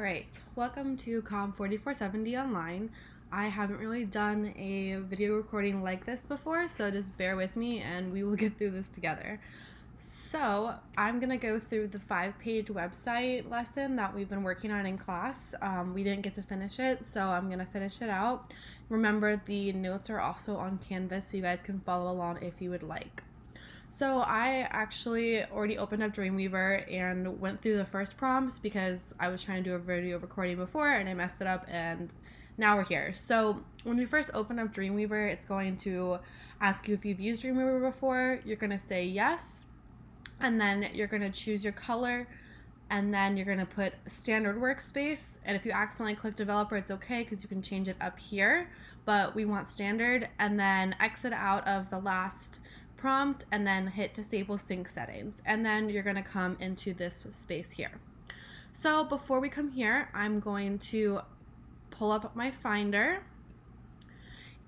Alright, welcome to Com 4470 Online. I haven't really done a video recording like this before, so just bear with me and we will get through this together. So I'm going to go through the 5-page website lesson that we've been working on in class. We didn't get to finish it, so I'm going to finish it out. Remember, the notes are also on Canvas, so you guys can follow along if you would like. So I actually already opened up Dreamweaver and went through the first prompts because I was trying to do a video recording before and I messed it up, and now we're here. So when we first open up Dreamweaver, it's going to ask you if you've used Dreamweaver before. You're going to say yes, and then you're going to choose your color, and then you're going to put standard workspace. And if you accidentally click developer, it's okay because you can change it up here, but we want standard. And then exit out of the last prompt and then hit disable sync settings, and then you're going to come into this space here. So before we come here, I'm going to pull up my Finder,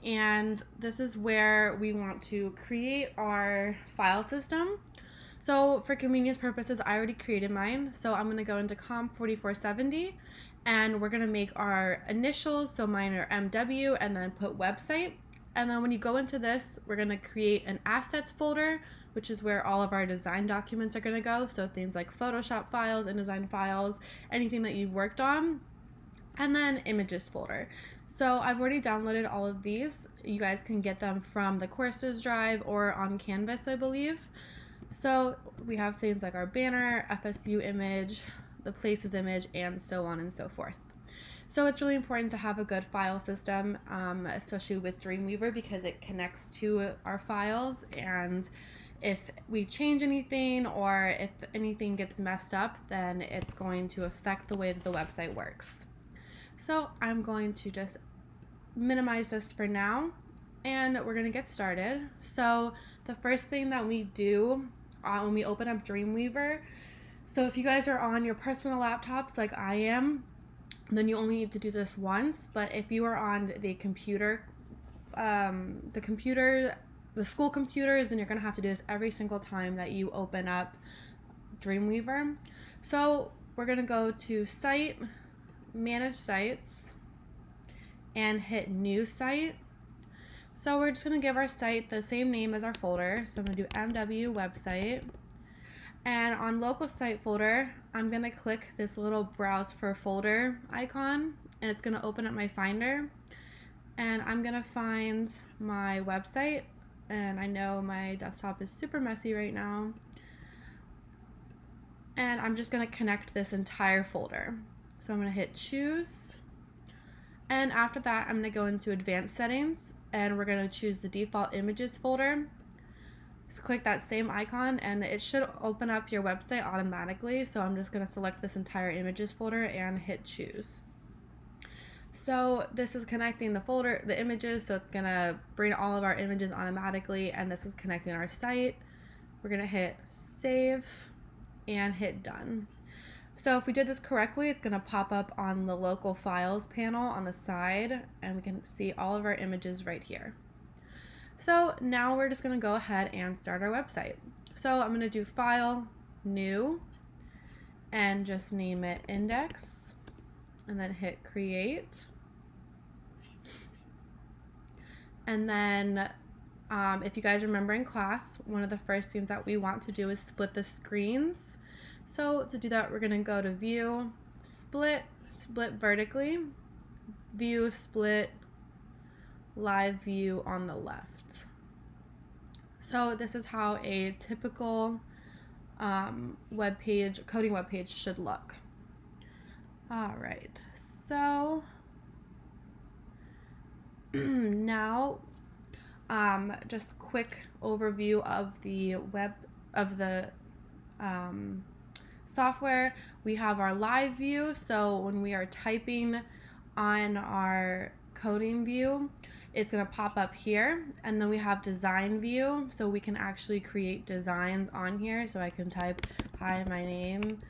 and this is where we want to create our file system. So for convenience purposes, I already created mine, so I'm going to go into Com 4470 and we're going to make our initials, so mine are MW, and then put website. And then when you go into this, we're going to create an assets folder, which is where all of our design documents are going to go. So things like Photoshop files, InDesign files, anything that you've worked on. And then images folder. So I've already downloaded all of these. You guys can get them from the courses drive or on Canvas, I believe. So we have things like our banner, FSU image, the places image, and so on and so forth. So it's really important to have a good file system, especially with Dreamweaver, because it connects to our files, and if we change anything or if anything gets messed up, then it's going to affect the way that the website works. So I'm going to just minimize this for now, and we're going to get started. So the first thing that we do when we open up Dreamweaver, so if you guys are on your personal laptops like I am, then you only need to do this once. But if you are on the computer, the school computers, then you're going to have to do this every single time that you open up Dreamweaver. So we're going to go to Site, Manage Sites, and hit New Site. So we're just going to give our site the same name as our folder. So I'm going to do MW Website. And on local site folder, I'm going to click this little browse for folder icon, and it's going to open up my Finder. And I'm going to find my website, and I know my desktop is super messy right now. And I'm just going to connect this entire folder. So I'm going to hit choose. And after that, I'm going to go into advanced settings, and we're going to choose the default images folder. Just click that same icon and it should open up your website automatically. So I'm just going to select this entire images folder and hit choose. So this is connecting the images, so it's going to bring all of our images automatically, and this is connecting our site. We're going to hit save and hit done. So if we did this correctly, it's going to pop up on the local files panel on the side, and we can see all of our images right here. So now we're just going to go ahead and start our website. So I'm going to do File, New, and just name it Index, and then hit Create. And then if you guys remember in class, one of the first things that we want to do is split the screens. So to do that, we're going to go to View, Split vertically, View, Split, Live View on the left. So this is how a typical coding web page should look. All right, so now just quick overview of the software. We have our live view, so when we are typing on our coding view, it's going to pop up here. And then we have design view, so we can actually create designs on here. So I can type, hi, my name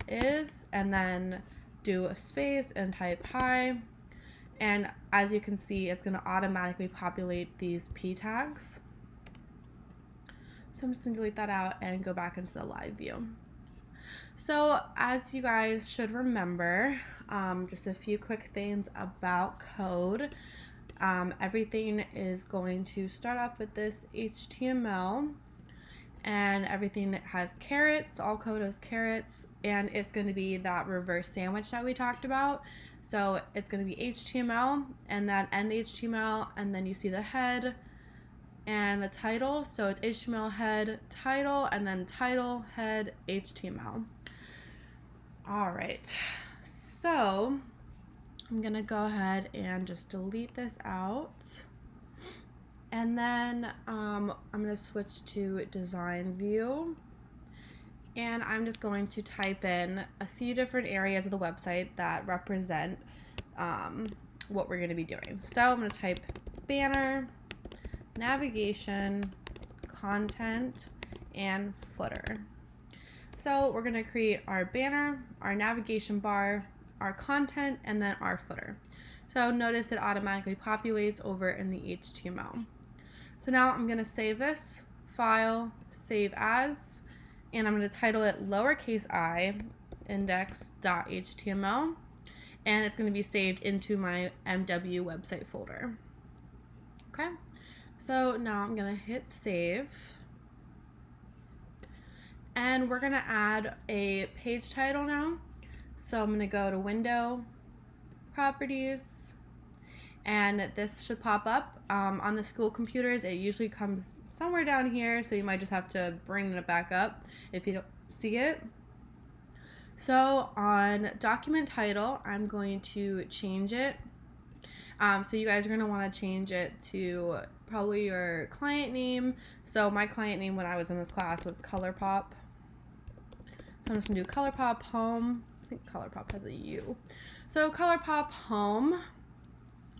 is, and then do a space and type hi. And as you can see, it's going to automatically populate these p tags. So I'm just going to delete that out and go back into the live view. So as you guys should remember, just a few quick things about code. Everything is going to start off with this HTML, and everything that has carets, all code has carets, and it's going to be that reverse sandwich that we talked about. So it's going to be HTML and then end HTML, and then you see the head and the title. So it's HTML head title, and then title head HTML. All right, so I'm gonna go ahead and just delete this out, and then I'm gonna switch to design view, and I'm just going to type in a few different areas of the website that represent what we're gonna be doing. So I'm gonna type banner, navigation, content, and footer. So we're gonna create our banner, our navigation bar, our content, and then our footer. So notice it automatically populates over in the HTML. So now I'm gonna save this file, save as, and I'm gonna title it lowercase I index.html, and it's gonna be saved into my MW website folder. Okay, so now I'm gonna hit save. And we're gonna add a page title now. So I'm gonna go to Window, Properties, and this should pop up. On the school computers, it usually comes somewhere down here, so you might just have to bring it back up if you don't see it. So on document title, I'm going to change it. So you guys are gonna wanna change it to probably your client name. So my client name when I was in this class was ColourPop. So I'm just gonna do ColourPop Home. I think ColourPop has a U. So ColourPop Home.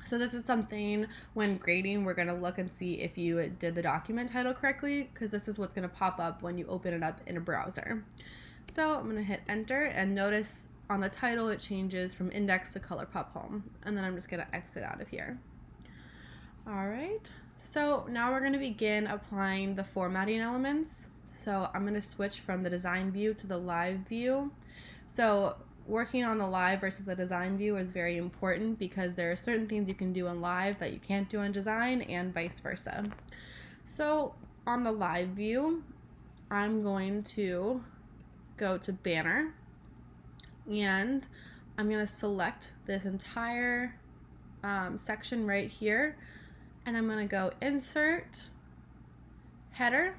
So this is something when grading, we're gonna look and see if you did the document title correctly, because this is what's gonna pop up when you open it up in a browser. So I'm gonna hit enter, and notice on the title it changes from index to ColourPop Home. And then I'm just gonna exit out of here. All right, so now we're gonna begin applying the formatting elements. So I'm gonna switch from the design view to the live view. So working on the live versus the design view is very important, because there are certain things you can do on live that you can't do on design, and vice versa. So on the live view, I'm going to go to banner, and I'm gonna select this entire section right here, and I'm gonna go insert, header,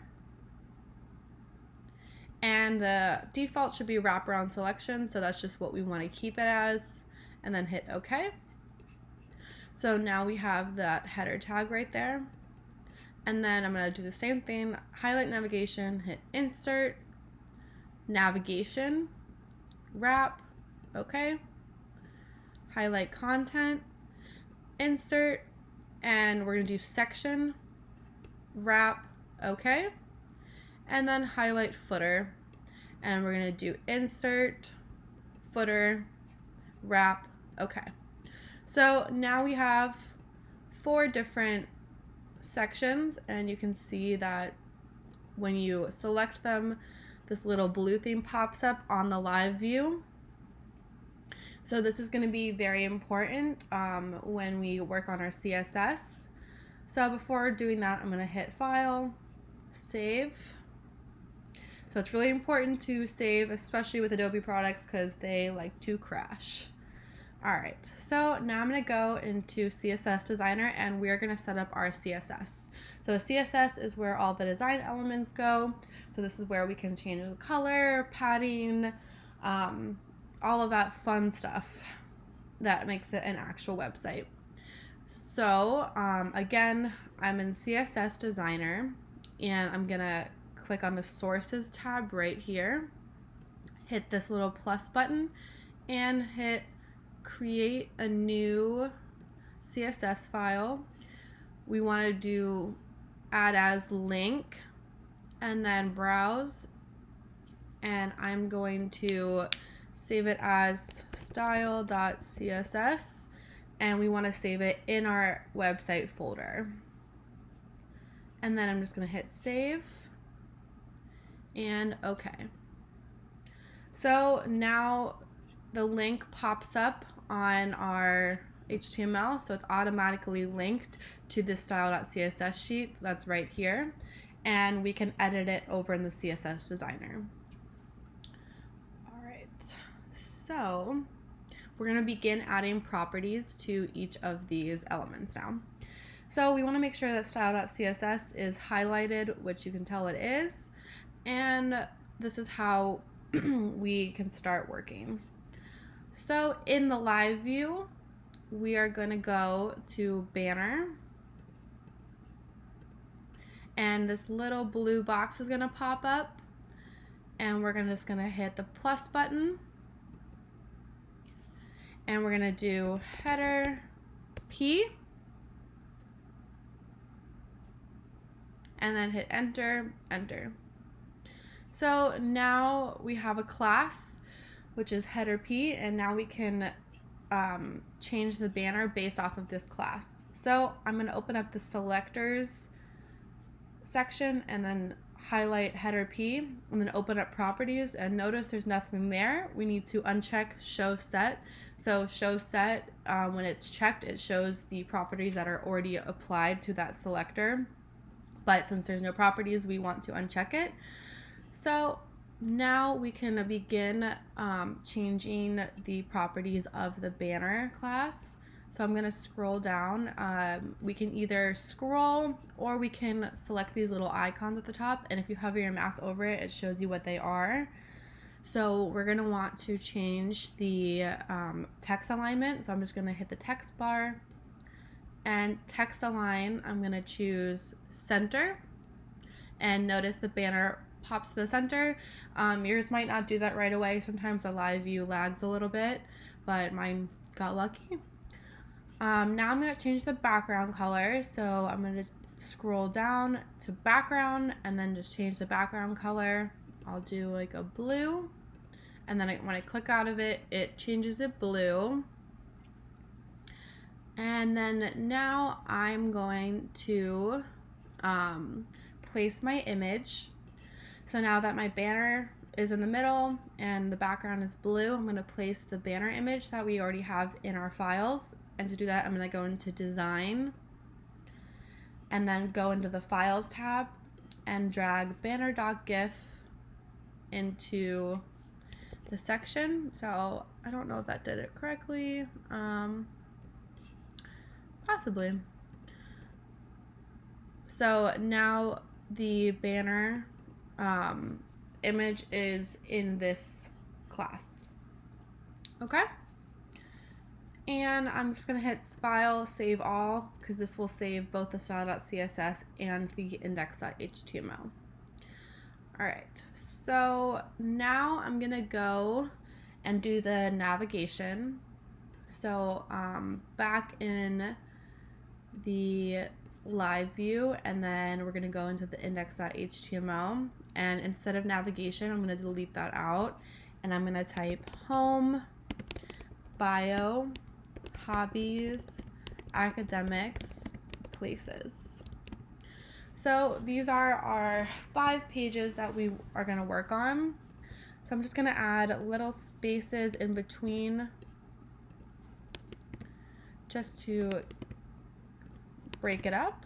and the default should be wraparound selection, so that's just what we want to keep it as, and then hit OK. So now we have that header tag right there, and then I'm going to do the same thing, highlight navigation, hit insert, navigation, wrap, OK, highlight content, insert, and we're going to do section, wrap, OK, and then highlight footer, and we're gonna do insert, footer, wrap, okay. So now we have 4 different sections, and you can see that when you select them, this little blue thing pops up on the live view. So this is gonna be very important when we work on our CSS. So before doing that, I'm gonna hit File, Save. So it's really important to save, especially with Adobe products, because they like to crash. All right, so now I'm gonna go into CSS Designer, and we're gonna set up our CSS. So CSS is where all the design elements go. So this is where we can change the color, padding, all of that fun stuff that makes it an actual website. So again, I'm in CSS Designer, and I'm gonna click on the Sources tab right here, hit this little plus button, and hit Create a New CSS File. We want to do Add as Link, and then Browse, and I'm going to save it as style.css, and we want to save it in our website folder. And then I'm just going to hit Save, and OK. So now the link pops up on our HTML, so it's automatically linked to the style.css sheet that's right here, and we can edit it over in the CSS designer. All right, so we're going to begin adding properties to each of these elements now. So we want to make sure that style.css is highlighted, which you can tell it is, and this is how we can start working. So in the live view, we are going to go to banner, and this little blue box is going to pop up, and we're just going to hit the plus button, and we're going to do header P, and then hit enter, enter. So now we have a class, which is header P, and now we can change the banner based off of this class. So I'm going to open up the selectors section and then highlight header P, and then open up properties, and notice there's nothing there. We need to uncheck show set. So show set, when it's checked, it shows the properties that are already applied to that selector, but since there's no properties, we want to uncheck it. So now we can begin changing the properties of the banner class. So I'm going to scroll down. We can either scroll or we can select these little icons at the top, and if you hover your mouse over it, it shows you what they are. So we're going to want to change the text alignment. So I'm just going to hit the text bar and text align. I'm going to choose center, and notice the banner pops to the center. Yours might not do that right away. Sometimes the live view lags a little bit, but mine got lucky. Now I'm going to change the background color. So I'm going to scroll down to background and then just change the background color. I'll do like a blue, and then when I click out of it, it changes it blue. And then now I'm going to place my image. So now that my banner is in the middle and the background is blue, I'm going to place the banner image that we already have in our files. And to do that, I'm going to go into design and then go into the files tab and drag banner.gif into the section. So I don't know if that did it correctly. Possibly. So now the banner image is in this class. Okay. And I'm just going to hit File, Save All, because this will save both the style.css and the index.html. All right, so now I'm going to go and do the navigation. So back in the live view, and then we're going to go into the index.html, and instead of navigation, I'm going to delete that out, and I'm going to type home, bio, hobbies, academics, places. So these are our 5 pages that we are going to work on. So I'm just going to add little spaces in between just to break it up.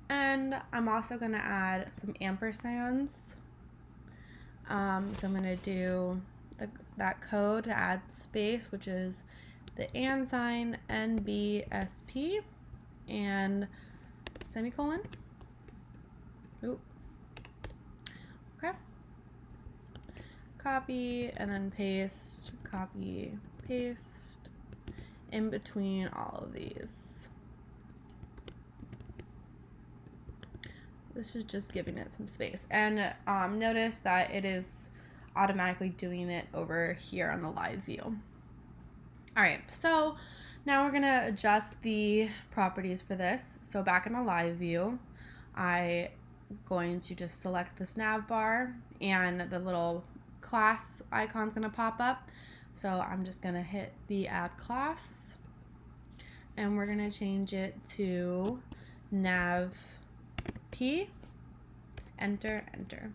And I'm also going to add some ampersands. So I'm going to do that code to add space, which is the and sign, NBSP, and semicolon. Ooh. Okay. Copy and then paste, copy, paste in between all of these. This is just giving it some space. And notice that it is automatically doing it over here on the live view. All right, so now we're gonna adjust the properties for this. So back in the live view, I'm going to just select this nav bar, and the little class icon's gonna pop up. So I'm just gonna hit the add class, and we're gonna change it to nav P, enter, enter.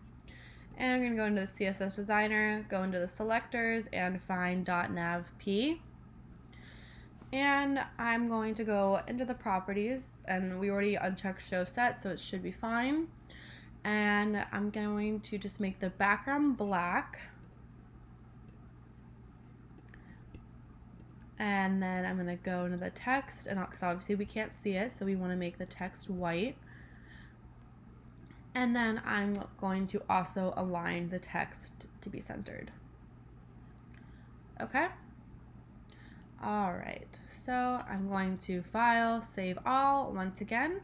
And I'm going to go into the CSS designer, go into the selectors, and find .navp. And I'm going to go into the properties, and we already unchecked show set, so it should be fine. And I'm going to just make the background black. And then I'm going to go into the text, and because obviously we can't see it, so we want to make the text white. And then I'm going to also align the text to be centered. Okay? All right, so I'm going to File, Save All once again.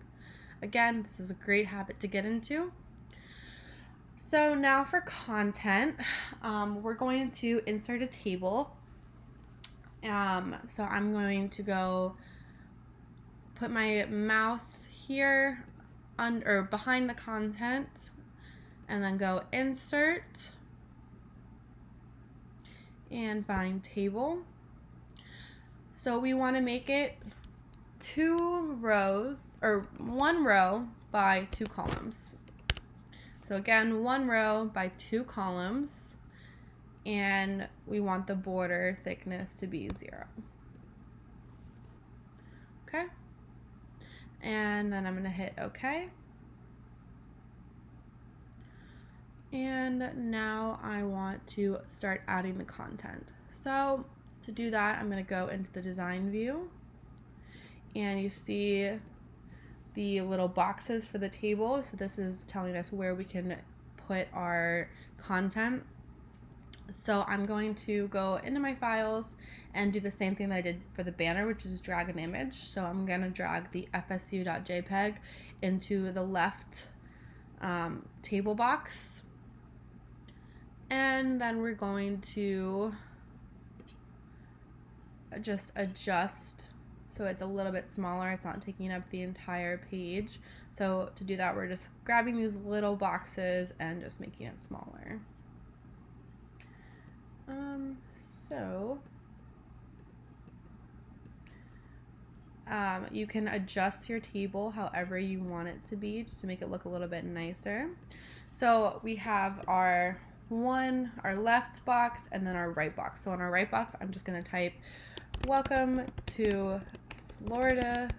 Again, this is a great habit to get into. So now for content, we're going to insert a table. So I'm going to go put my mouse here behind the content, and then go Insert and find Table. So we want to make it 2 rows, or 1 row by 2 columns. So again, 1 row by 2 columns, and we want the border thickness to be 0. Okay, and then I'm going to hit OK. And now I want to start adding the content. So to do that, I'm going to go into the design view, and you see the little boxes for the table. So this is telling us where we can put our content. So I'm going to go into my files and do the same thing that I did for the banner, which is drag an image. So I'm going to drag the fsu.jpg into the left table box. And then we're going to just adjust so it's a little bit smaller. It's not taking up the entire page. So to do that, we're just grabbing these little boxes and just making it smaller. You can adjust your table however you want it to be, just to make it look a little bit nicer. So we have our left box and then our right box. So on our right box, I'm just going to type "Welcome to Florida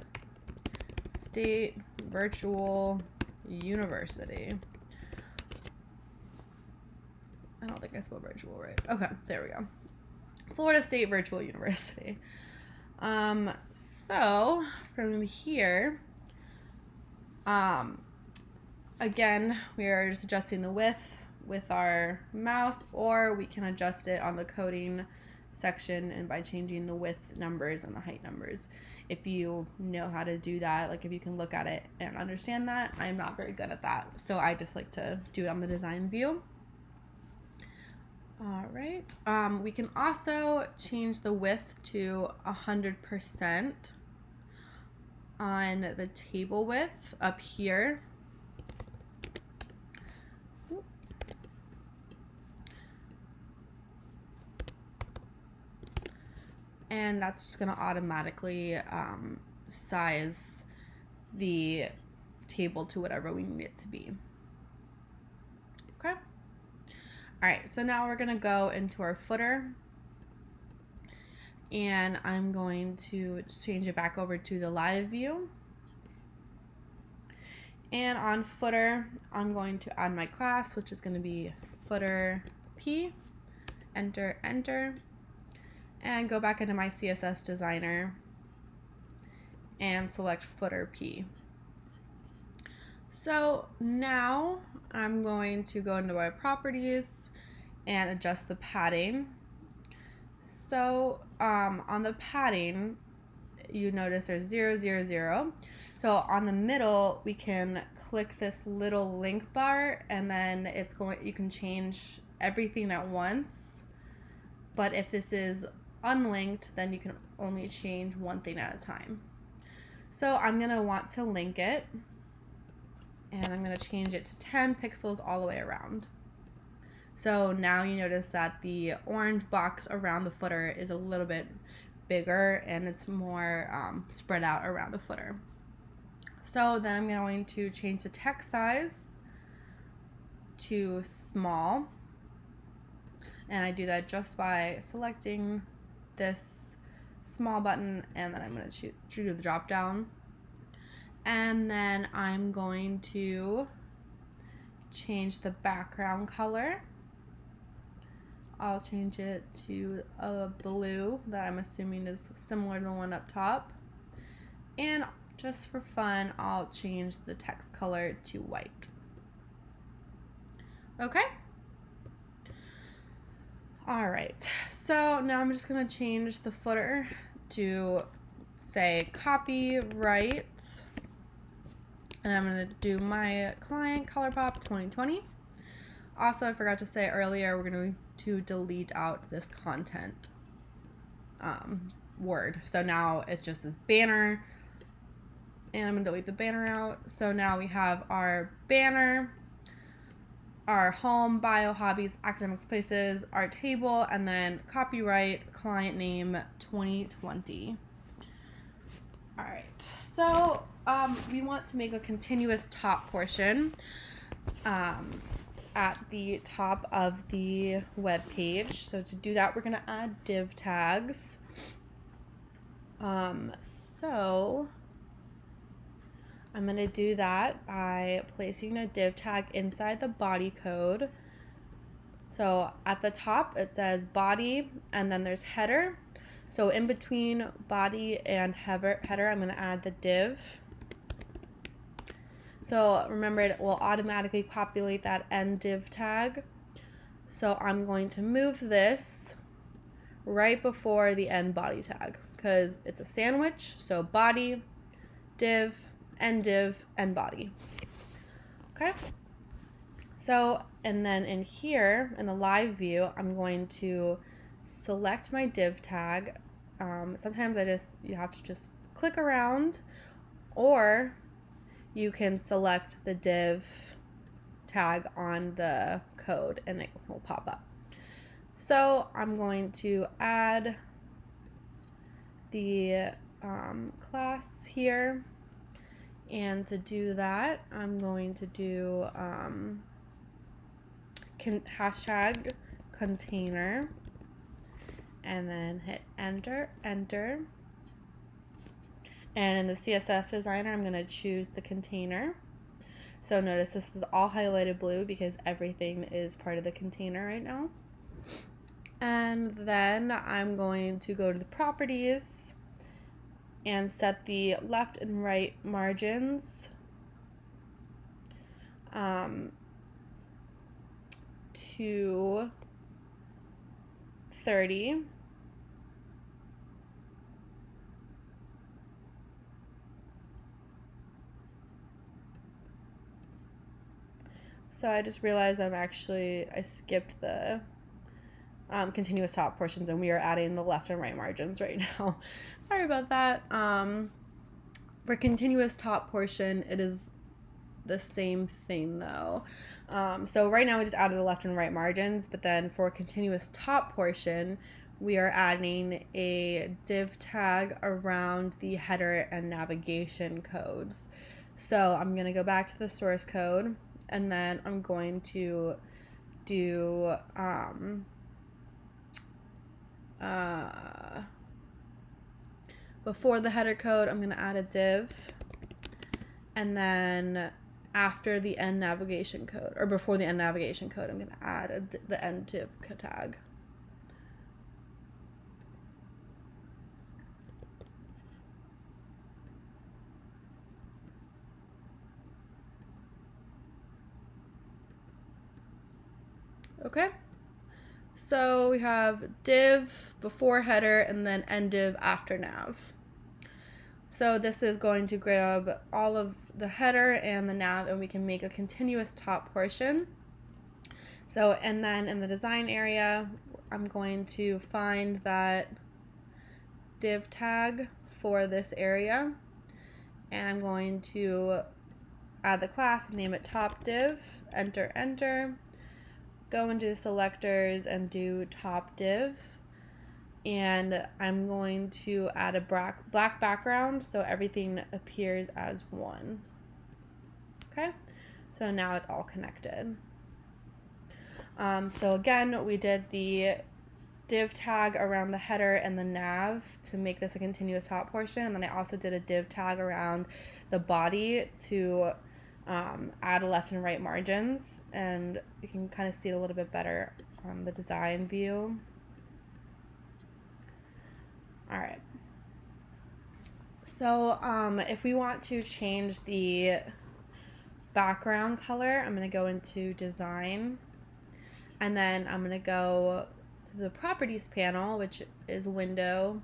State Virtual University." I don't think I spelled virtual right. Okay, there we go. Florida State Virtual University. So from here, again, we are just adjusting the width with our mouse, or we can adjust it on the coding section and by changing the width numbers and the height numbers. If you know how to do that, like if you can look at it and understand that, I'm not very good at that. So I just like to do it on the design view. All right, we can also change the width to 100% on the table width up here. And that's just going to automatically size the table to whatever we need it to be. Okay. All right, so now we're going to go into our footer, and I'm going to just change it back over to the live view. And on footer, I'm going to add my class, which is going to be footer P, enter, enter, and go back into my CSS designer and select footer P. So now I'm going to go into my properties and adjust the padding. So on the padding, you notice there's 0, 0, 0. So on the middle, we can click this little link bar, and then you can change everything at once. But if this is unlinked, then you can only change one thing at a time. So I'm gonna want to link it, and I'm gonna change it to 10 pixels all the way around. So now you notice that the orange box around the footer is a little bit bigger, and it's more spread out around the footer. So then I'm going to change the text size to small. And I do that just by selecting this small button, and then I'm going to do the drop down. And then I'm going to change the background color. I'll change it to a blue that I'm assuming is similar to the one up top. And just for fun, I'll change the text color to white. Okay? All right, so now I'm just gonna change the footer to say copyright, and I'm gonna do my client ColourPop 2020. Also, I forgot to say earlier, we're going to delete out this content word. So now it just is banner, and I'm going to delete the banner out. So now we have our banner, our home, bio, hobbies, academics, places, our table, and then copyright, client name 2020. All right, so we want to make a continuous top portion at the top of the web page. So to do that, we're going to add div tags. So I'm going to do that by placing a div tag inside the body code. So at the top, it says body, and then there's header. So in between body and header, I'm going to add the div. So remember, it will automatically populate that end div tag. So I'm going to move this right before the end body tag because it's a sandwich. So body, div, end body. Okay. So, and then in here, in the live view, I'm going to select my div tag. Sometimes you have to just click around, or you can select the div tag on the code and it will pop up. So I'm going to add the class here, and to do that, I'm going to do hashtag container, and then hit enter. And in the CSS designer, I'm going to choose the container. So notice this is all highlighted blue because everything is part of the container right now. And then I'm going to go to the properties and set the left and right margins to 30. So I just realized I skipped the continuous top portions, and we are adding the left and right margins right now. Sorry about that. For continuous top portion, it is the same thing though. So right now we just added the left and right margins, but then for continuous top portion, we are adding a div tag around the header and navigation codes. So I'm going to go back to the source code, and then I'm going to do before the header code, I'm going to add a div, and then after the end navigation code, or before the end navigation code, I'm going to add the end div tag. Okay, so we have div before header and then end div after nav. So this is going to grab all of the header and the nav, and we can make a continuous top portion. So, and then in the design area, I'm going to find that div tag for this area, and I'm going to add the class, name it top div, enter, go into selectors and do top div, and I'm going to add a black background so everything appears as one. Okay, so now it's all connected. So again, we did the div tag around the header and the nav to make this a continuous top portion, and then I also did a div tag around the body to add left and right margins, and you can kind of see it a little bit better on the design view. All right. So if we want to change the background color, I'm going to go into design, and then I'm going to go to the properties panel, which is window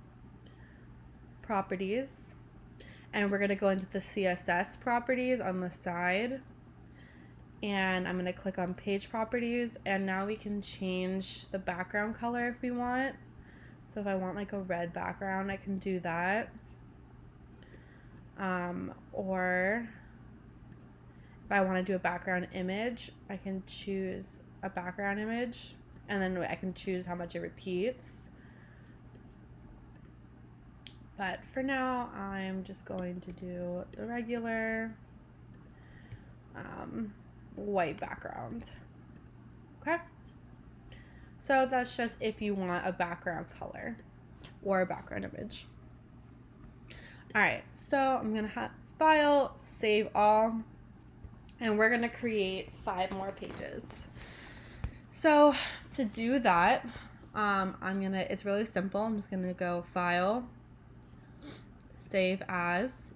properties, and we're going to go into the CSS properties on the side, and I'm going to click on page properties, and now we can change the background color if we want. So if I want like a red background, I can do that. Or if I want to do a background image, I can choose a background image, and then I can choose how much it repeats. But for now, I'm just going to do the regular white background. Okay? So that's just if you want a background color or a background image. All right, so I'm going to have file, save all, and we're going to create 5 more pages. So to do that, it's really simple. I'm just going to go file, save as,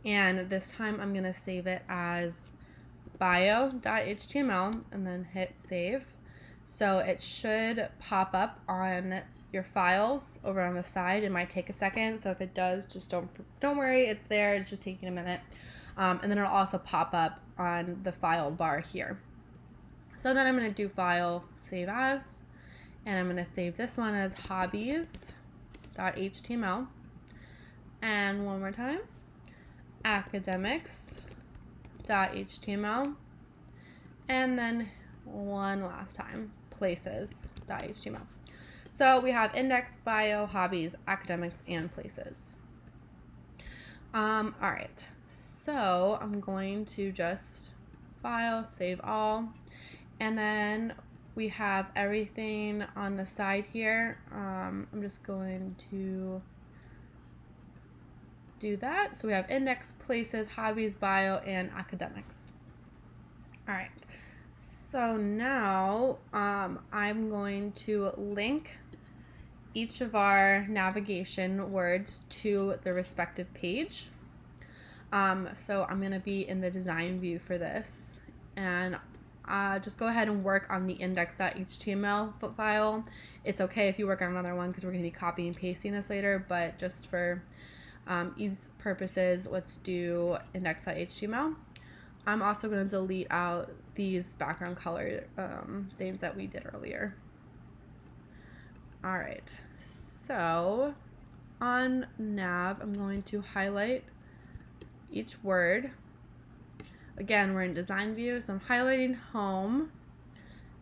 and this time I'm going to save it as bio.html and then hit save. So it should pop up on your files over on the side. It might take a second, so if it does, just don't worry, it's there. It's just taking a minute, and then it'll also pop up on the file bar here. So then I'm going to do file, save as, and I'm going to save this one as hobbies.html, and one more time, academics.html, and then one last time, places.html. So we have index, bio, hobbies, academics, and places. All right, so I'm going to just file, save all, and then we have everything on the side here. I'm just going to do that. So we have index, places, hobbies, bio, and academics. All right. So now I'm going to link each of our navigation words to the respective page. So I'm going to be in the design view for this, and just go ahead and work on the index.html file. It's okay if you work on another one because we're going to be copying and pasting this later, but just for ease purposes, let's do index.html. I'm also going to delete out these background color things that we did earlier. All right, so on nav, I'm going to highlight each word. Again, we're in design view, so I'm highlighting home,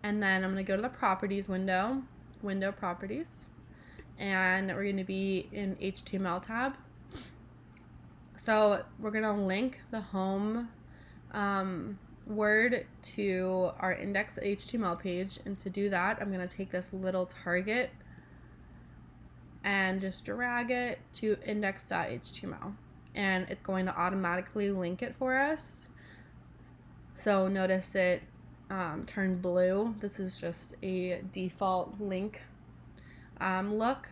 and then I'm going to go to the properties window properties, and we're going to be in HTML tab. So we're going to link the home word to our index HTML page, and to do that, I'm going to take this little target and just drag it to index.html, and it's going to automatically link it for us. So notice it turned blue. This is just a default link look.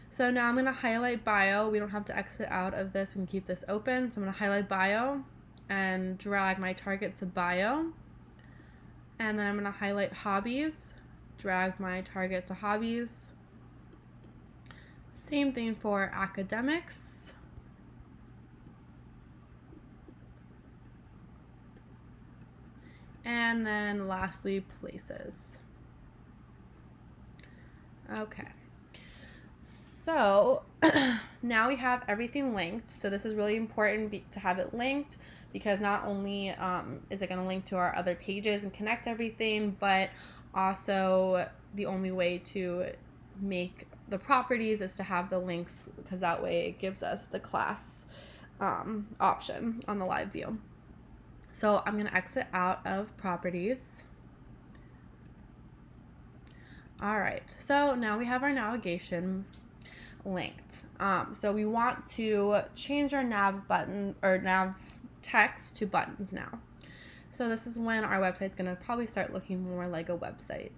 So now I'm going to highlight bio. We don't have to exit out of this. We can keep this open. So I'm going to highlight bio and drag my target to bio. And then I'm going to highlight hobbies, drag my target to hobbies. Same thing for academics. And then lastly, places. Okay. So now we have everything linked. So this is really important to have it linked, because not only is it going to link to our other pages and connect everything, but also the only way to make the properties is to have the links, because that way it gives us the class option on the live view. So I'm going to exit out of properties, All right, so now we have our navigation linked. So we want to change our nav button or nav text to buttons now. So this is when our website's gonna probably start looking more like a website.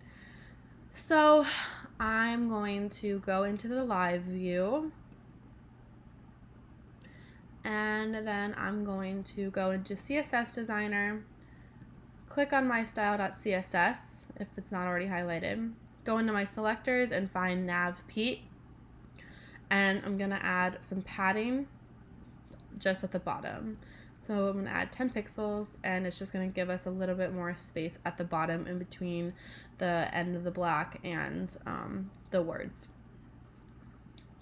So I'm going to go into the live view, and then I'm going to go into CSS Designer, click on my style.css if it's not already highlighted, go into my selectors and find nav Pete, and I'm gonna add some padding just at the bottom. So I'm gonna add 10 pixels, and it's just gonna give us a little bit more space at the bottom in between the end of the black and the words.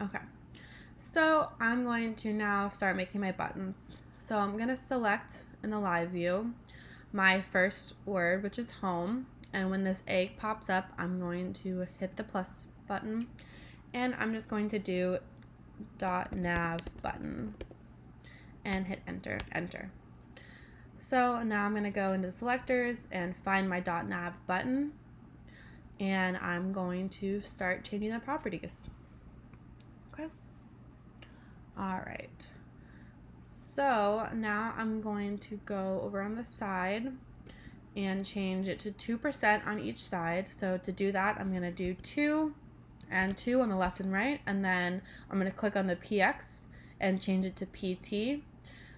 Okay, so I'm going to now start making my buttons. So I'm gonna select in the live view my first word, which is home, and when this egg pops up, I'm going to hit the plus button, and I'm just going to do .nav button and hit enter. So now I'm going to go into selectors and find my .nav button, and I'm going to start changing the properties. Okay. All right. So now I'm going to go over on the side and change it to 2% on each side. So to do that, I'm going to do 2 and 2 on the left and right, and then I'm going to click on the PX and change it to PT.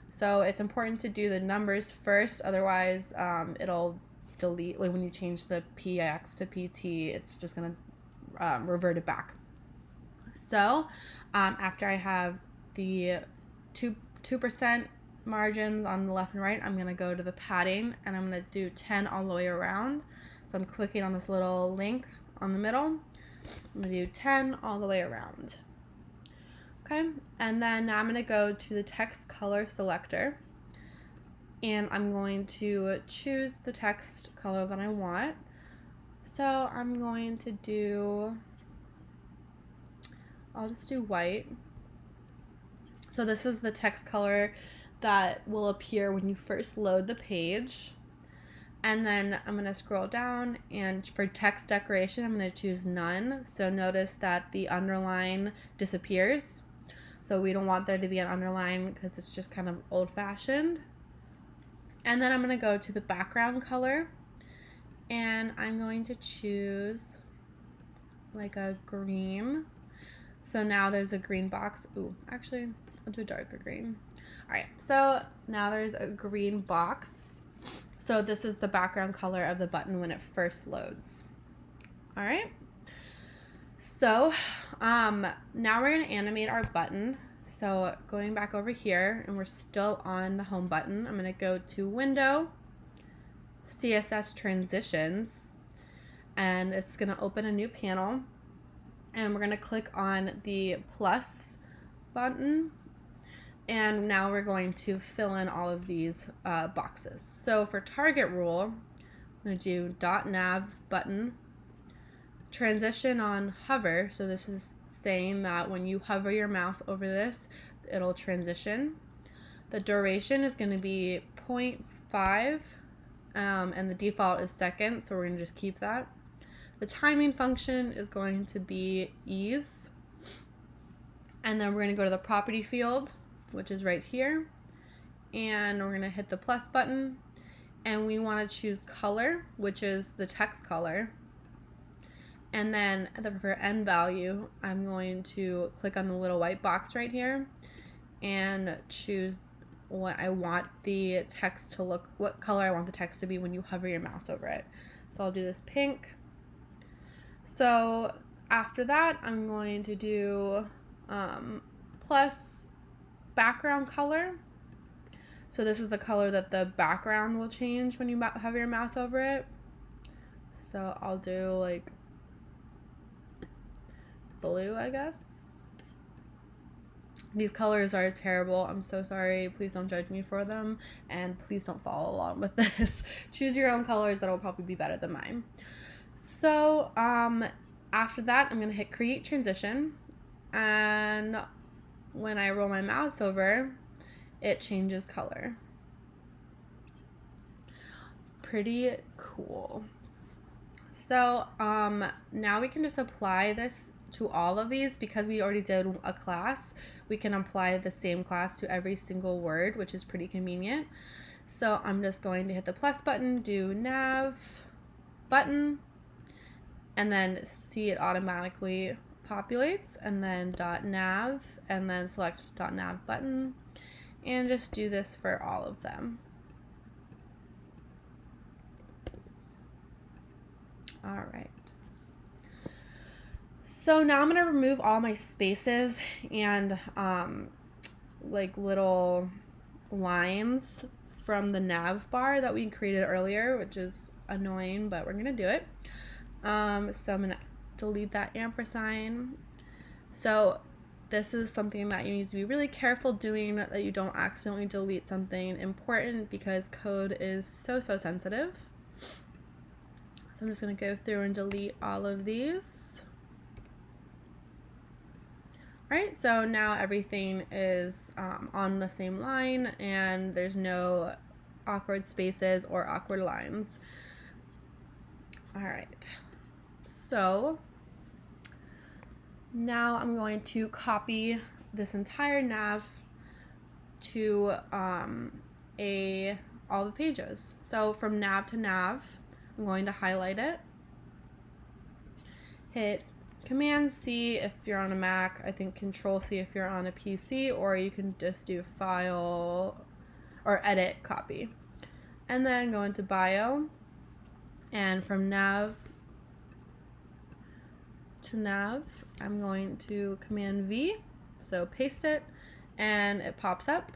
So it's important to do the numbers first, otherwise it'll delete. Like when you change the PX to PT, it's just going to revert it back. So after I have the 2% margins on the left and right, I'm going to go to the padding, and I'm going to do 10 all the way around. So I'm clicking on this little link on the middle. I'm going to do 10 all the way around. Okay, and then now I'm going to go to the text color selector, and I'm going to choose the text color that I want. So I'm going to do, I'll just do white. So this is the text color that will appear when you first load the page. And then I'm going to scroll down, and for text decoration, I'm going to choose none. So notice that the underline disappears. So we don't want there to be an underline because it's just kind of old-fashioned. And then I'm going to go to the background color, and I'm going to choose like a green. So now there's a green box. Ooh, actually, I'll do a darker green. All right, so now there's a green box. So this is the background color of the button when it first loads. All right. So now we're going to animate our button. So going back over here, and we're still on the home button, I'm going to go to Window, CSS Transitions, and it's going to open a new panel. And we're going to click on the plus button. And now we're going to fill in all of these boxes. So for target rule, I'm going to do .nav button, transition on hover. So this is saying that when you hover your mouse over this, it'll transition. The duration is going to be 0.5, and the default is second, so we're going to just keep that. The timing function is going to be ease. And then we're going to go to the property field, which is right here, and we're going to hit the plus button, and we want to choose color, which is the text color. And then for end value, I'm going to click on the little white box right here and choose what I want the text to look, what color I want the text to be when you hover your mouse over it. So I'll do this pink. So after that, I'm going to do plus background color. So this is the color that the background will change when you hover your mouse over it. So I'll do like blue, I guess. These colors are terrible. I'm so sorry. Please don't judge me for them, and please don't follow along with this. Choose your own colors that will probably be better than mine. So after that, I'm going to hit create transition, and when I roll my mouse over, it changes color. Pretty cool. So now we can just apply this to all of these because we already did a class. We can apply the same class to every single word, which is pretty convenient. So I'm just going to hit the plus button, do nav button, and then see it automatically populates, and then .nav, and then select .nav button, and just do this for all of them. All right. So now I'm going to remove all my spaces and like little lines from the nav bar that we created earlier, which is annoying, but we're going to do it. So I'm going to delete that ampersand. So this is something that you need to be really careful doing, that you don't accidentally delete something important because code is so sensitive. So I'm just going to go through and delete all of these. All right, so now everything is on the same line and there's no awkward spaces or awkward lines. All right, so now I'm going to copy this entire nav to all the pages. So from nav to nav, I'm going to highlight it, hit Command C if you're on a Mac, I think Control C if you're on a PC, or you can just do File or Edit Copy. And then go into Bio, and from nav to nav, I'm going to Command V, so paste it, and it pops up.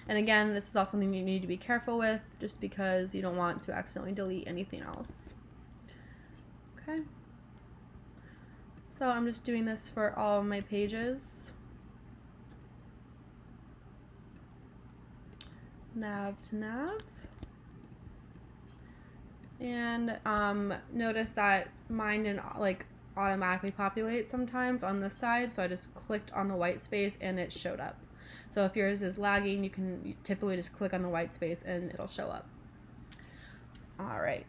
And again, this is also something you need to be careful with, just because you don't want to accidentally delete anything else. Okay. So I'm just doing this for all of my pages. Nav to nav. And notice that mine didn't automatically populate sometimes on this side, so I just clicked on the white space and it showed up. So if yours is lagging, you can typically just click on the white space and it'll show up. All right.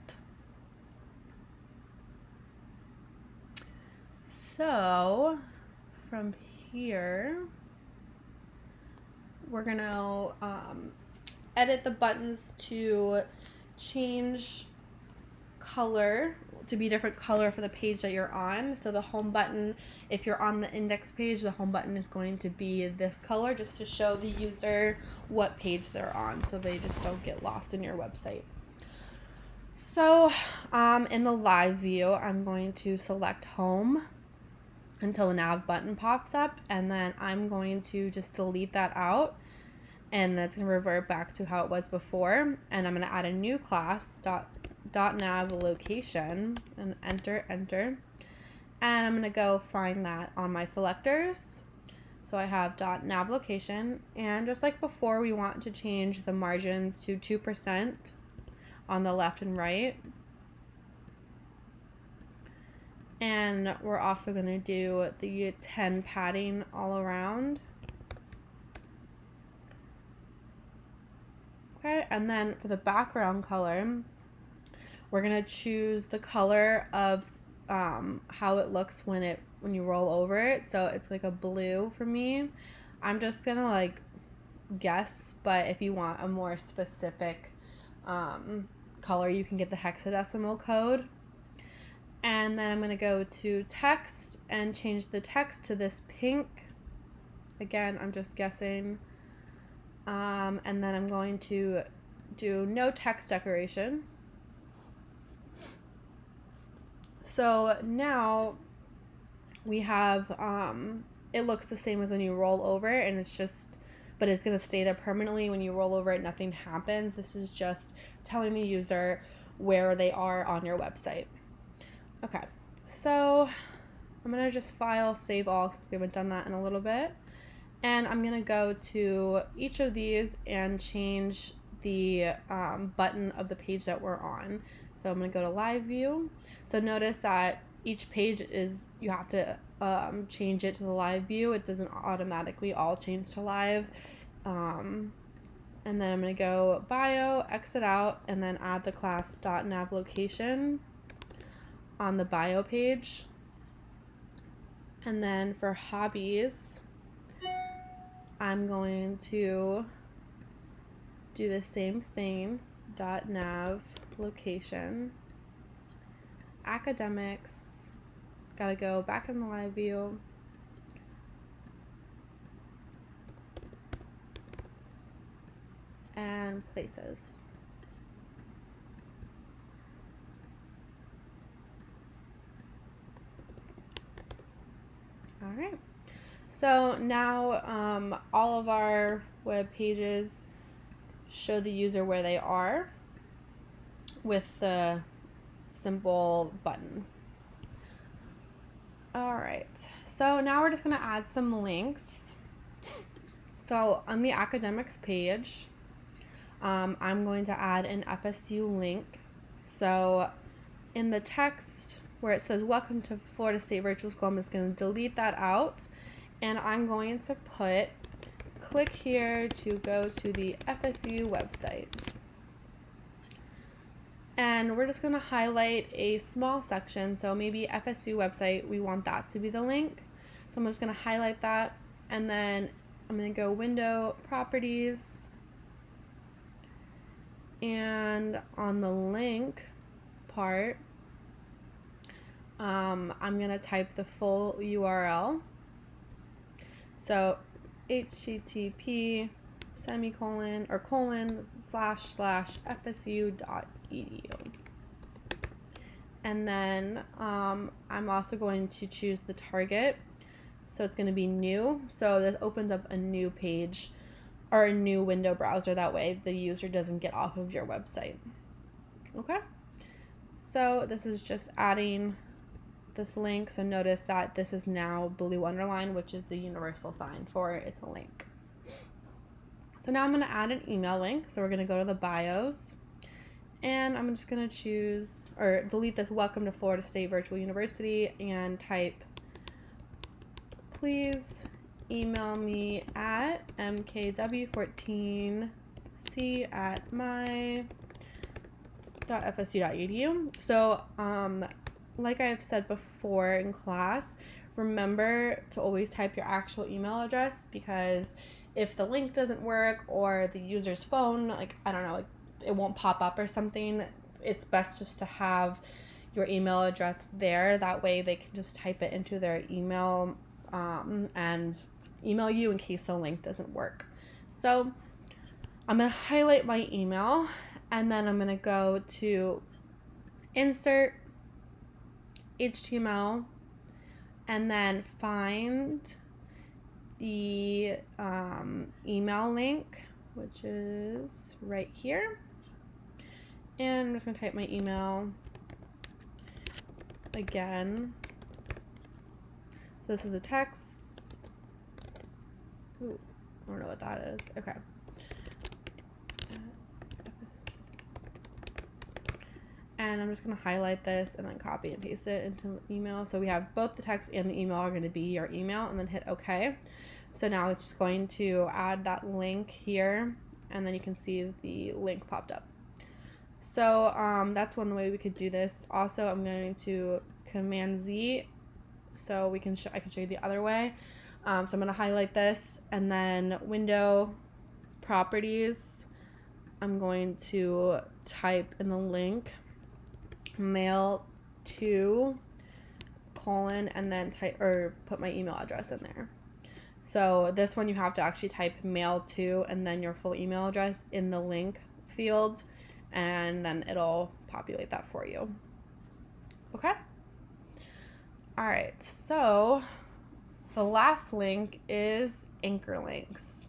So from here, we're gonna edit the buttons to change color to be a different color for the page that you're on. So the home button, if you're on the index page, the home button is going to be this color, just to show the user what page they're on, so they just don't get lost in your website. So in the live view, I'm going to select home until the nav button pops up, and then I'm going to just delete that out, and that's going to revert back to how it was before. And I'm going to add a new class, .nav location, and enter, and I'm going to go find that on my selectors. So I have .nav location, and just like before, we want to change the margins to 2% on the left and right. And we're also going to do the 10 padding all around. Okay, and then for the background color, we're going to choose the color of how it looks when you roll over it. So it's like a blue for me. I'm just going to guess, but if you want a more specific color, you can get the hexadecimal code. And then I'm going to go to text and change the text to this pink. Again, I'm just guessing. And then I'm going to do no text decoration. So now we have, it looks the same as when you roll over it, and but it's going to stay there permanently. When you roll over it, nothing happens. This is just telling the user where they are on your website. Okay, so I'm going to just file, save all, since we haven't done that in a little bit. And I'm going to go to each of these and change the button of the page that we're on. So I'm going to go to live view. So notice that each page you have to change it to the live view. It doesn't automatically all change to live. And then I'm going to go bio, exit out, and then add the class .nav location. on the bio page. And then for hobbies, I'm going to do the same thing, .nav location, academics, gotta go back in the live view, and places. All right. So now all of our web pages show the user where they are with the simple button. All right. So now we're just going to add some links. So on the academics page, I'm going to add an FSU link. So in the text where it says welcome to Florida State Virtual School, I'm just going to delete that out, and I'm going to put click here to go to the FSU website. And we're just going to highlight a small section, so maybe FSU website, we want that to be the link. So I'm just going to highlight that, and then I'm going to go window properties, and on the link part, I'm going to type the full URL. So http semicolon or colon / fsu.edu. And then I'm also going to choose the target. So it's going to be new. So this opens up a new page or a new window browser. That way the user doesn't get off of your website. Okay. So this is just adding this link. So notice that this is now blue underline, which is the universal sign for it's a link. So now I'm going to add an email link. So we're going to go to the bios, and I'm just going to choose or delete this welcome to Florida State Virtual University and type, please email me at mkw14c@my.fsu.edu. So like I've said before in class, remember to always type your actual email address, because if the link doesn't work or the user's phone, like, I don't know, like it won't pop up or something, it's best just to have your email address there. That way they can just type it into their email and email you in case the link doesn't work. So I'm going to highlight my email, and then I'm going to go to insert HTML, and then find the email link, which is right here. And I'm just going to type my email again. So this is the text. Ooh, I don't know what that is. Okay. And I'm just going to highlight this and then copy and paste it into email. So we have both the text and the email are going to be your email, and then hit OK. So now it's just going to add that link here, and then you can see the link popped up. So that's one way we could do this. Also, I'm going to Command Z so we can I can show you the other way. So I'm going to highlight this, and then window properties, I'm going to type in the link mail to colon and then type or put my email address in there. So this one you have to actually type mail to and then your full email address in the link field, and then it'll populate that for you. Okay. All right, so the last link is anchor links.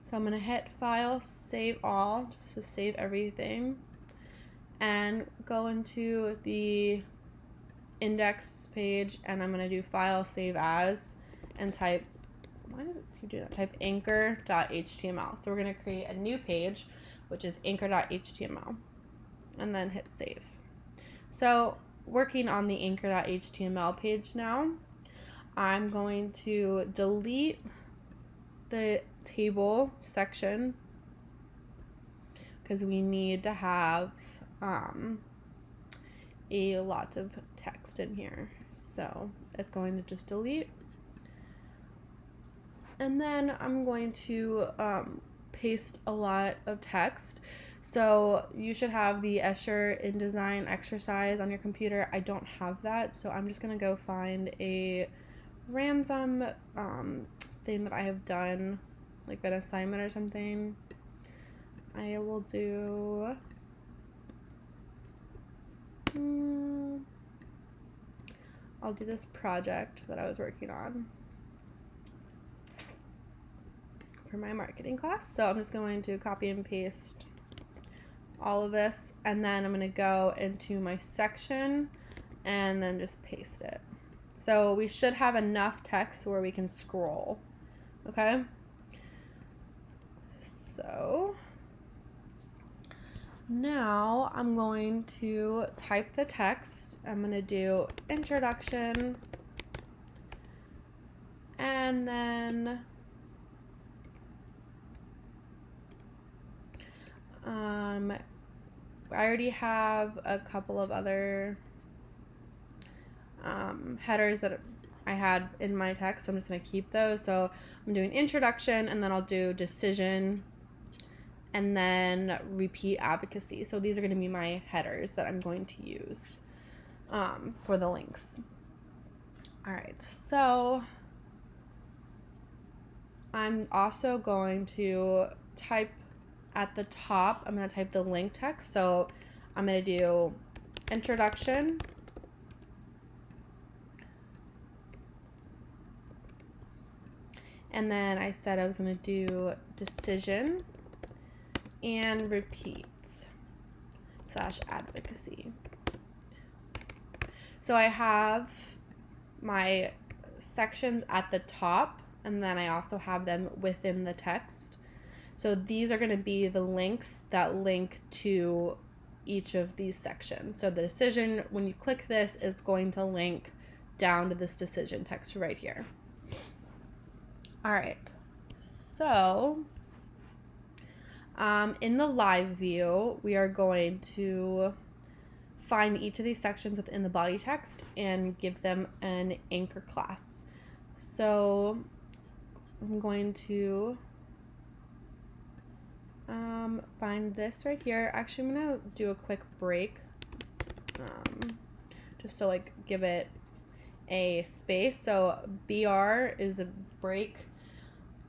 So I'm going to hit File, Save All, just to save everything, and go into the index page, and I'm going to do File, Save As, and type, why does it keep doing that? Type anchor.html. So we're going to create a new page, which is anchor.html, and then hit Save. So working on the anchor.html page now, I'm going to delete the table section because we need to have a lot of text in here. So it's going to just delete. And then I'm going to paste a lot of text. So you should have the Escher InDesign exercise on your computer. I don't have that, so I'm just going to go find a random thing that I have done, like an assignment or something. I will do I'll do this project that I was working on for my marketing class. So I'm just going to copy and paste all of this, and then I'm going to go into my section and then just paste it. So we should have enough text where we can scroll. Okay? So now I'm going to type the text. I'm going to do introduction, and then I already have a couple of other headers that I had in my text, so I'm just going to keep those. So I'm doing introduction, and then I'll do decision, and then repeat advocacy. So these are going to be my headers that I'm going to use for the links. All right, so I'm also going to type at the top, I'm going to type the link text. So I'm going to do introduction, and then I said I was going to do decision and repeat / advocacy. So I have my sections at the top, and then I also have them within the text. So these are going to be the links that link to each of these sections. So the decision, when you click this, it's going to link down to this decision text right here. All right, so in the live view, we are going to find each of these sections within the body text and give them an anchor class. So I'm going to find this right here. Actually, I'm gonna do a quick break, just to like give it a space. So BR is a break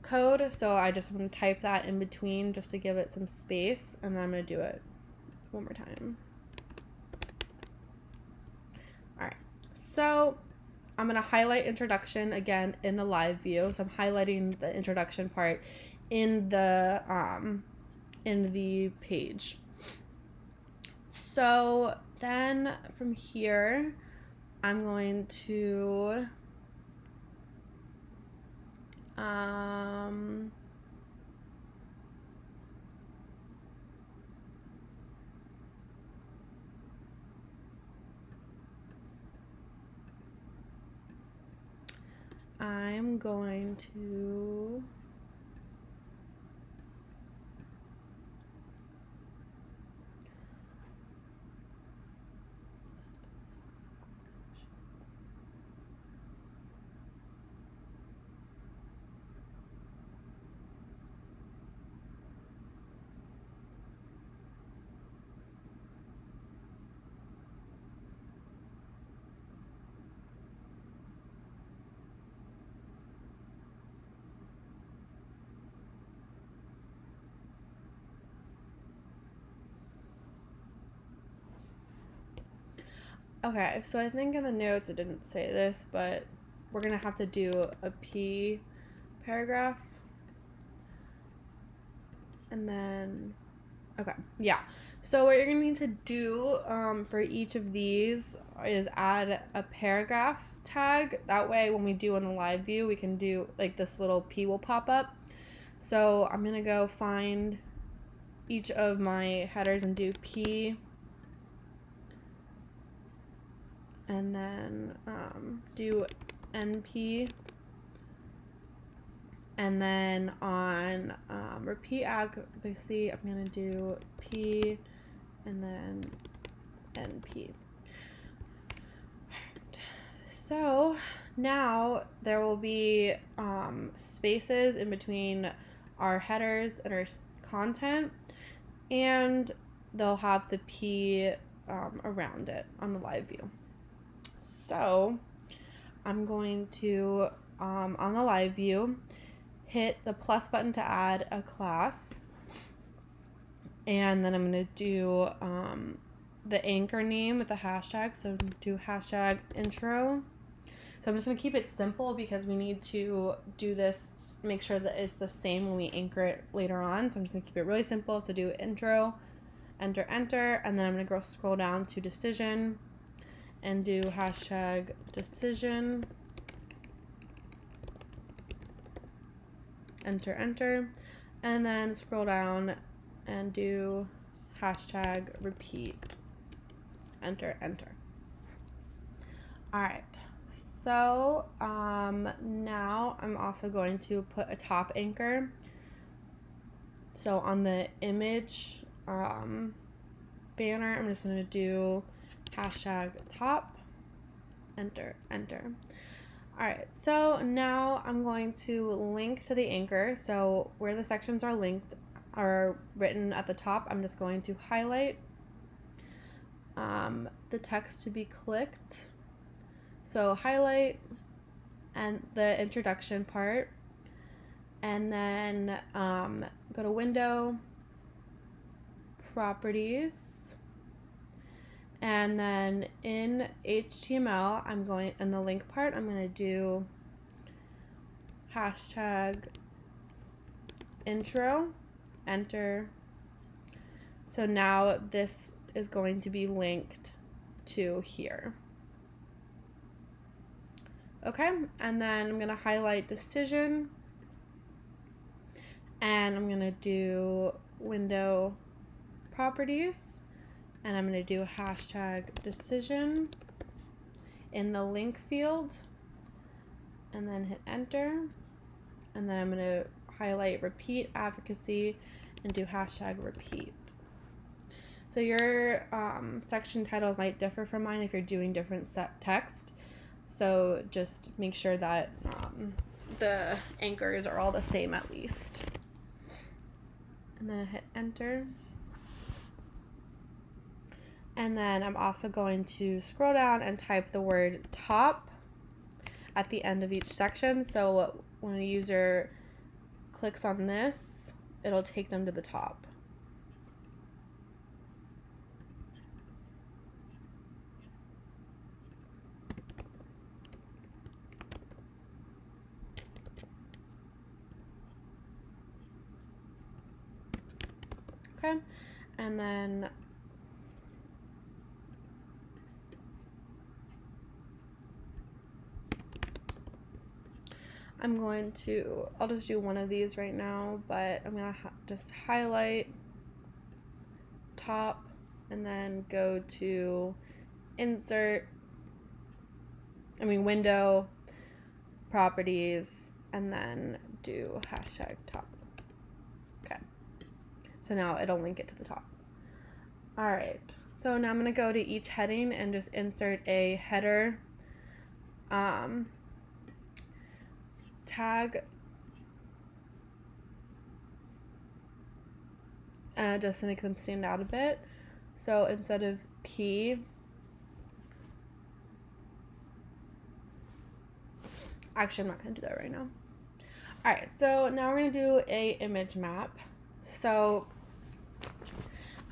code, so I just want to type that in between just to give it some space, and then I'm gonna do it one more time. All right, so I'm gonna highlight introduction again in the live view. So I'm highlighting the introduction part in the page. So then from here, I'm going to I'm going to okay, so I think in the notes it didn't say this, but we're going to have to do a P paragraph. And then, okay, yeah. So what you're going to need to do for each of these is add a paragraph tag. That way when we do in the live view, we can do, like, this little P will pop up. So I'm going to go find each of my headers and do P. And then do NP, and then on repeat advocacy, I'm going to do P and then NP. so now there will be spaces in between our headers and our content, and they'll have the P around it on the live view. So I'm going to, on the live view, hit the plus button to add a class, and then I'm going to do the anchor name with the hashtag, so do hashtag intro. So I'm just going to keep it simple because we need to do this, make sure that it's the same when we anchor it later on. So I'm just going to keep it really simple. So do intro, enter, and then I'm going to go scroll down to decision and do hashtag decision, enter, and then scroll down and do hashtag repeat, enter. All right. So now I'm also going to put a top anchor. So on the image banner, I'm just going to do hashtag top, enter. All right, so now I'm going to link to the anchor. So where the sections are linked are written at the top, I'm just going to highlight the text to be clicked. So highlight and the introduction part, and then go to window, properties, and then in HTML, I'm going, in the link part, I'm going to do hashtag intro, enter. So now this is going to be linked to here. Okay, and then I'm going to highlight decision, and I'm going to do window properties, and I'm going to do hashtag decision in the link field, and then hit enter, and then I'm going to highlight repeat advocacy and do hashtag repeat. So your section titles might differ from mine if you're doing different set text. So just make sure that the anchors are all the same at least. And then I hit enter. And then I'm also going to scroll down and type the word top at the end of each section. So when a user clicks on this, it'll take them to the top. Okay, and then I'm going to, I'll just do one of these right now, but I'm going to just highlight top and then go to window, properties, and then do hashtag top. Okay. So now it'll link it to the top. All right. So now I'm going to go to each heading and just insert a header tag just to make them stand out a bit. So instead of P, actually I'm not going to do that right now. All right, so now we're going to do a image map. So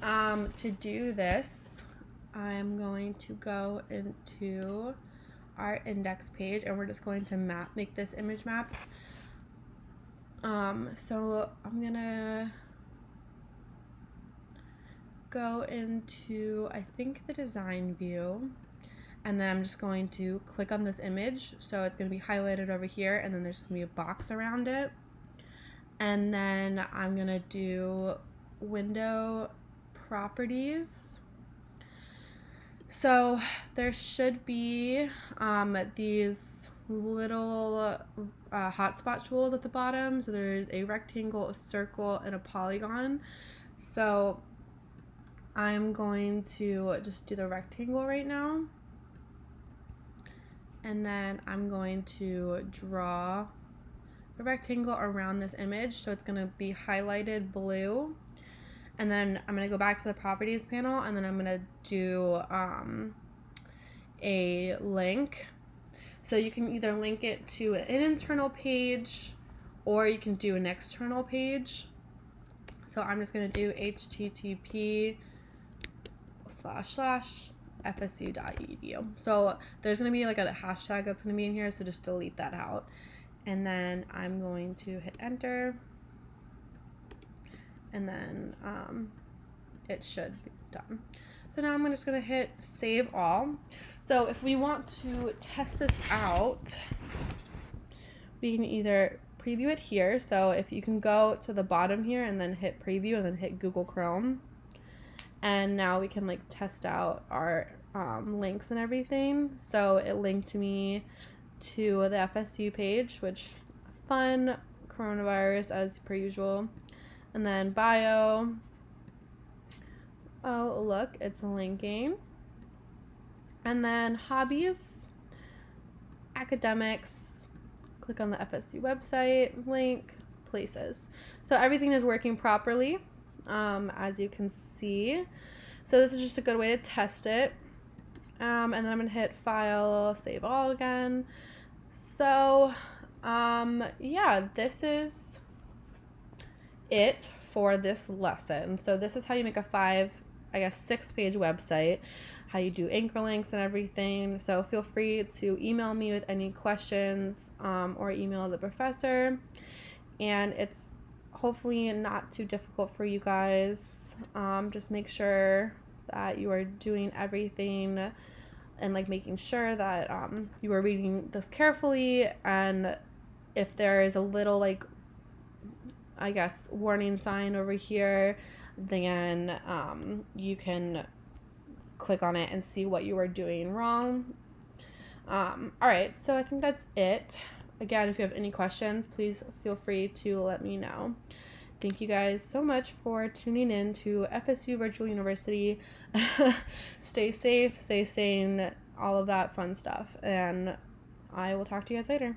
to do this, I'm going to go into our index page and we're just going to make this image map. So I'm gonna go into, I think, the design view, and then I'm just going to click on this image. So it's going to be highlighted over here, and then there's going to be a box around it. And then I'm going to do window properties. So there should be these little hotspot tools at the bottom. So there's a rectangle, a circle, and a polygon. So I'm going to just do the rectangle right now. And then I'm going to draw a rectangle around this image. So it's going to be highlighted blue. And then I'm going to go back to the properties panel, and then I'm going to do a link. So you can either link it to an internal page or you can do an external page. So I'm just going to do http://fsu.edu. So there's going to be like a hashtag that's going to be in here, so just delete that out. And then I'm going to hit enter. And then it should be done. So now I'm just going to hit save all. So if we want to test this out, we can either preview it here. So if you can go to the bottom here and then hit preview and then hit Google Chrome. And now we can like test out our links and everything. So it linked me to the FSU page, which fun, coronavirus as per usual. And then bio. Oh, look, it's linking. And then hobbies, academics, click on the FSU website, link, places. So everything is working properly, as you can see. So this is just a good way to test it. And then I'm going to hit file, save all again. So, yeah, this is it for this lesson. So this is how you make a 6-page website, how you do anchor links and everything. So feel free to email me with any questions, or email the professor. And it's hopefully not too difficult for you guys. Just make sure that you are doing everything and like making sure that you are reading this carefully. And if there is a little like, I guess, warning sign over here, then you can click on it and see what you are doing wrong. All right, so I think that's it. Again, if you have any questions, please feel free to let me know. Thank you guys so much for tuning in to FSU Virtual University. Stay safe, stay sane, all of that fun stuff. And I will talk to you guys later.